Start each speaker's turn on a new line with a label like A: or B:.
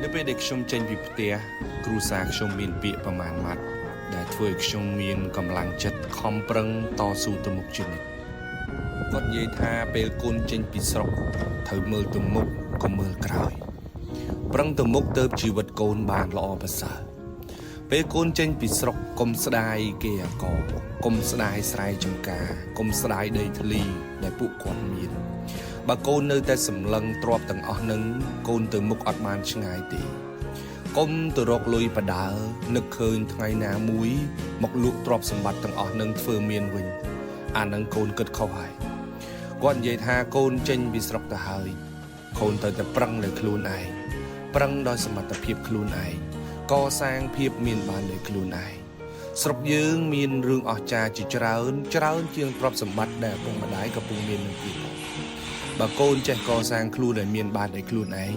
A: នៅពេលដែលខ្ញុំចេញពីផ្ទះគ្រូសាខ្ញុំមានពាក្យប្រមាណម៉ាត់ដែលធ្វើឲ្យខ្ញុំមានកម្លាំងចិត្តខំប្រឹងតស៊ូទៅមុខជានិច្ចគាត់និយាយថាពេលកូនចេញពីស្រុកត្រូវមើលទៅមុខកុំមើលក្រោយប្រឹងទៅមុខទៅជីវិតកូនបានល្អប្រសើរពេលកូនចេញពីស្រុកកុំស្ដាយគេអាកកុំស្ដាយស្រែចម្ការកុំស្ដាយដីធ្លីដែលពួកគាត់មានបើកូននៅតែសម្លឹងទ្របទាំងអស់នឹងកូនទៅមុខអត់បានឆ្ងាយទេកុំទៅរកលុយបដើនឹកឃើញថ្ងៃណាមួយមកលក់ទ្រព្យសម្បត្តិទាំងអស់នឹងធ្វើមានវិញអានឹងកូនគិតខុសហើយគាត់និយាយថាកូនចេញពីស្រុកទៅហើយកូនត្រូវតែប្រឹងលើខ្លួនឯងប្រឹងដោយសមត្ថភាពខ្លួនឯងកសាងភាពមានបានដោយខ្លួនឯងស្រុកយើងមានរឿងអស្ចារ្យជាច្រើនជាងទ្រព្យសម្បត្តិដែលឪពុកម្ដាយកំពុងមាននឹងទៀតបើកូនចេះកសាងខ្លួនឲ្យមានបានដោយខ្លួនឯង